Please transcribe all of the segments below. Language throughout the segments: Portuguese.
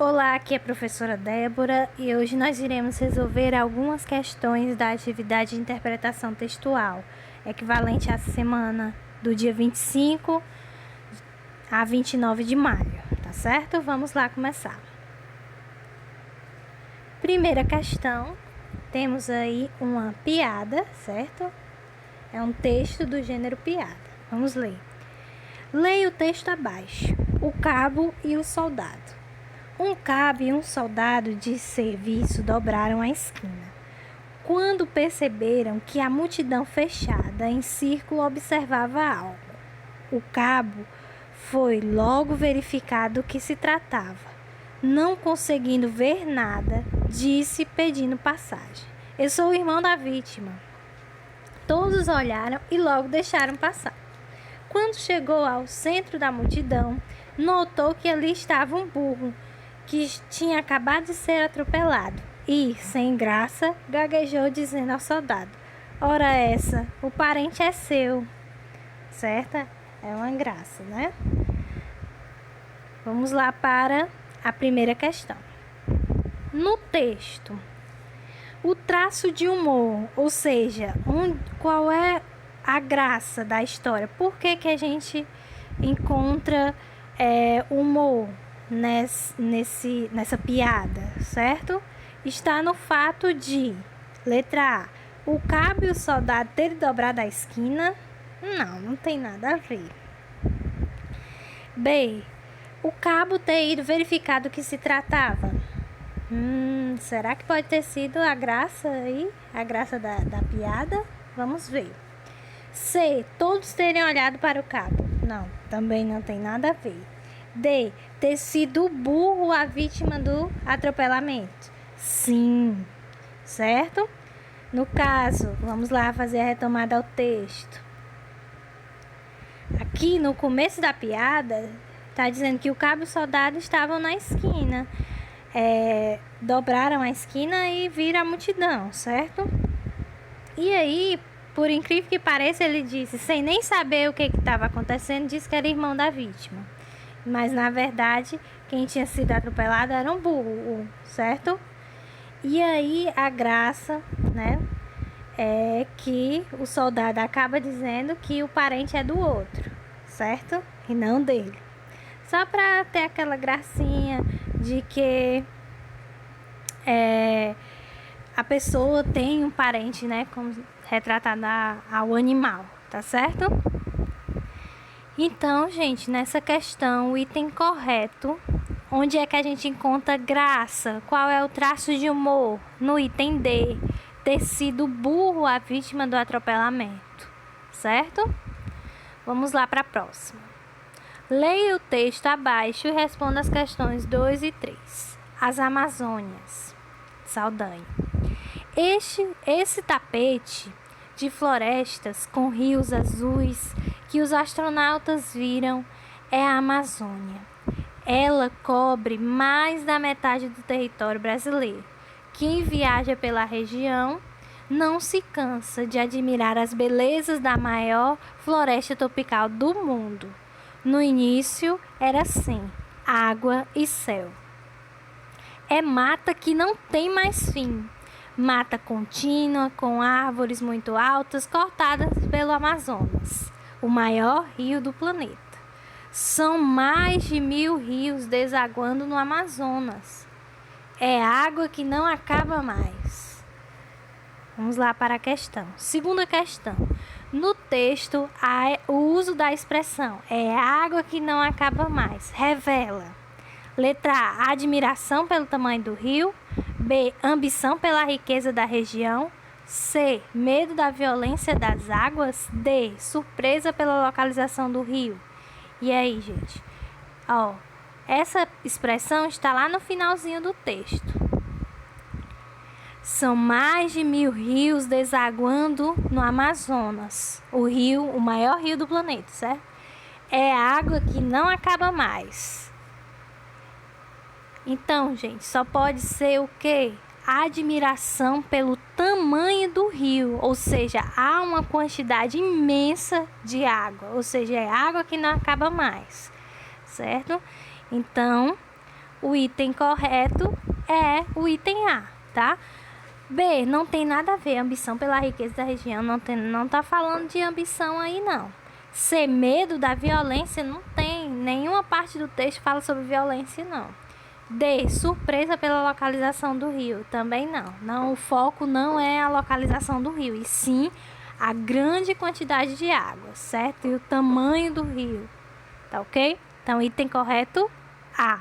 Olá, aqui é a professora Débora e hoje nós iremos resolver algumas questões da atividade de interpretação textual, equivalente à semana do dia 25 a 29 de maio, tá certo? Vamos lá começar. Primeira questão, temos aí uma piada, certo? É um texto do gênero piada. Vamos ler. Leia o texto abaixo. O cabo e o soldado. Um cabo e um soldado de serviço dobraram a esquina. Quando perceberam que a multidão fechada em círculo observava algo, o cabo foi logo verificar do que se tratava. Não conseguindo ver nada, disse pedindo passagem: "Eu sou o irmão da vítima." Todos olharam e logo deixaram passar. Quando chegou ao centro da multidão, notou que ali estava um burro que tinha acabado de ser atropelado e, sem graça, gaguejou dizendo ao soldado: "Ora essa, o parente é seu." Certo? É uma graça, né? Vamos lá para a primeira questão. No texto, o traço de humor, ou seja, qual é a graça da história? Por que a gente encontra humor nessa piada, certo? Está no fato de, letra A, o cabo e o soldado terem dobrado a esquina. Não tem nada a ver. B, o cabo ter ido verificar do que se tratava. Será que pode ter sido a graça aí? A graça da piada? Vamos ver. C, todos terem olhado para o cabo. Não, também não tem nada a ver. D, ter sido o burro a vítima do atropelamento. Sim, certo? No caso, vamos lá fazer a retomada ao texto. Aqui no começo da piada, está dizendo que o cabo e o soldado estavam na esquina. Dobraram a esquina e viram a multidão, certo? E aí, por incrível que pareça, ele disse, sem nem saber o que estava acontecendo, disse que era irmão da vítima. Mas, na verdade, quem tinha sido atropelado era um burro, certo? E aí, a graça, né, é que o soldado acaba dizendo que o parente é do outro, certo? E não dele. Só para ter aquela gracinha de que a pessoa tem um parente, né, como retratado ao animal, tá certo? Então, gente, nessa questão, o item correto, onde é que a gente encontra graça? Qual é o traço de humor? No item D, ter sido burro a vítima do atropelamento, certo? Vamos lá para a próxima. Leia o texto abaixo e responda as questões 2 e 3. As Amazônias, Saldanha. Esse tapete de florestas com rios azuis que os astronautas viram é a Amazônia. Ela cobre mais da metade do território brasileiro. Quem viaja pela região não se cansa de admirar as belezas da maior floresta tropical do mundo. No início era assim, água e céu. É mata que não tem mais fim. Mata contínua, com árvores muito altas, cortadas pelo Amazonas, o maior rio do planeta. São mais de 1000 rios desaguando no Amazonas. É água que não acaba mais. Vamos lá para a questão. Segunda questão. No texto, o uso da expressão é água que não acaba mais. Revela. Letra A, admiração pelo tamanho do rio. B, ambição pela riqueza da região. C, medo da violência das águas. D, surpresa pela localização do rio. E aí, gente? Essa expressão está lá no finalzinho do texto. São mais de 1000 rios desaguando no Amazonas. O maior rio do planeta, certo? É água que não acaba mais. Então, gente, só pode ser o quê? Admiração pelo tamanho do rio, ou seja, há uma quantidade imensa de água, ou seja, é água que não acaba mais, certo? Então, o item correto é o item A, tá? B, não tem nada a ver, ambição pela riqueza da região, não tá falando de ambição aí não. C, medo da violência, não tem, nenhuma parte do texto fala sobre violência não. D, surpresa pela localização do rio, também não, o foco não é a localização do rio, e sim a grande quantidade de água, certo? E o tamanho do rio, tá ok? Então, item correto, A.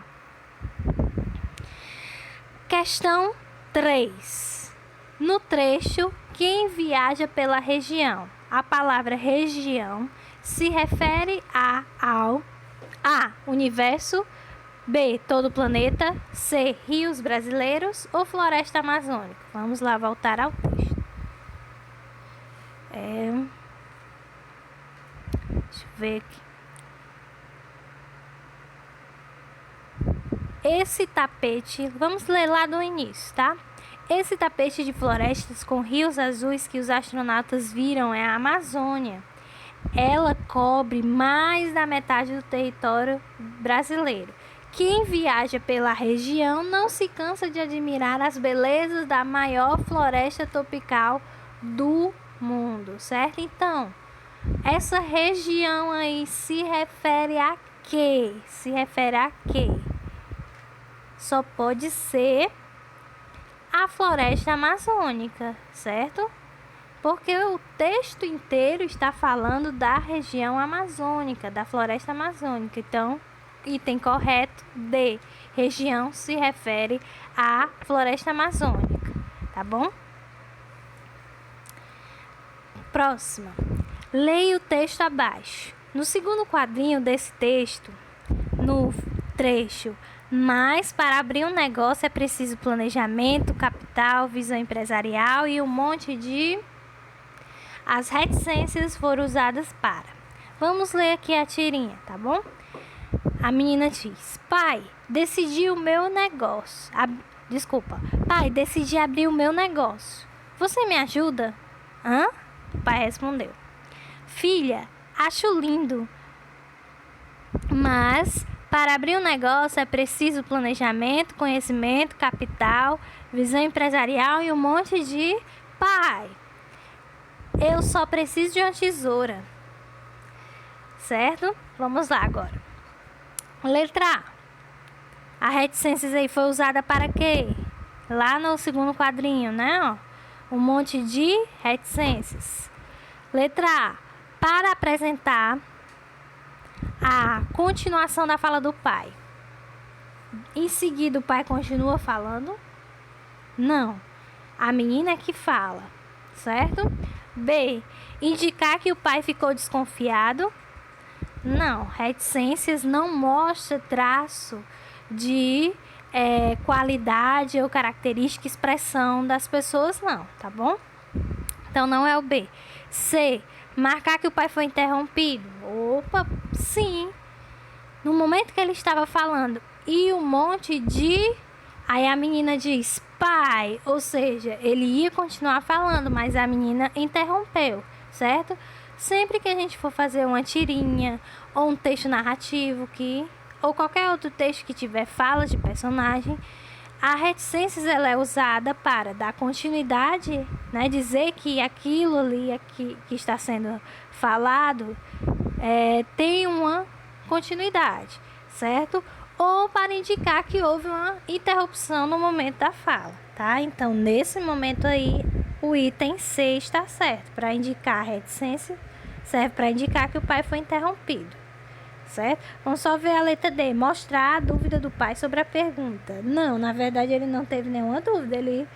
Questão 3. No trecho, quem viaja pela região? A palavra região se refere ao A, universo, B, todo o planeta, C, rios brasileiros ou floresta amazônica. Vamos lá voltar ao texto. Deixa eu ver aqui. Esse tapete, vamos ler lá do início, tá? Esse tapete de florestas com rios azuis que os astronautas viram é a Amazônia. Ela cobre mais da metade do território brasileiro. Quem viaja pela região não se cansa de admirar as belezas da maior floresta tropical do mundo, certo? Então, essa região aí se refere a quê? Se refere a quê? Só pode ser a floresta amazônica, certo? Porque o texto inteiro está falando da região amazônica, da floresta amazônica. Então, item correto, D, região se refere à floresta amazônica, tá bom? Próxima. Leia o texto abaixo. No segundo quadrinho desse texto, no trecho, mas para abrir um negócio é preciso planejamento, capital, visão empresarial e um monte de... As reticências foram usadas para... Vamos ler aqui a tirinha, tá bom? A menina diz: pai, decidi o meu negócio. Pai, decidi abrir o meu negócio. Você me ajuda? Hã? O pai respondeu: filha, acho lindo, mas para abrir um negócio é preciso planejamento, conhecimento, capital, visão empresarial e um monte de... Pai, eu só preciso de uma tesoura. Certo? Vamos lá agora. Letra A. A reticências aí foi usada para quê? Lá no segundo quadrinho, né? Ó, um monte de reticências. Letra A. Para apresentar a continuação da fala do pai. Em seguida, o pai continua falando? Não. A menina é que fala, certo? B. Indicar que o pai ficou desconfiado? Não. Reticências não mostra traço de qualidade ou característica, expressão das pessoas, não, tá bom? Então, não é o B. C. Marcar que o pai foi interrompido. Opa, sim. No momento que ele estava falando, e um monte de... Aí a menina diz, pai. Ou seja, ele ia continuar falando, mas a menina interrompeu, certo? Sempre que a gente for fazer uma tirinha, ou um texto narrativo, ou qualquer outro texto que tiver fala de personagem, a reticências ela é usada para dar continuidade, né? Dizer que aquilo ali que está sendo falado tem uma continuidade, certo? Ou para indicar que houve uma interrupção no momento da fala, tá? Então, nesse momento aí, o item C está certo. Para indicar a reticência, serve para indicar que o pai foi interrompido, certo? Vamos só ver a letra D. Mostrar a dúvida do pai sobre a pergunta. Não, na verdade ele não teve nenhuma dúvida. Ele,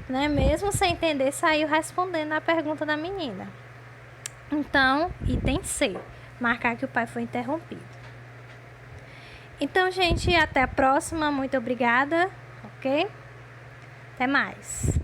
né, mesmo sem entender, saiu respondendo a pergunta da menina. Então, item C. Marcar que o pai foi interrompido. Então, gente, até a próxima. Muito obrigada, ok? Até mais.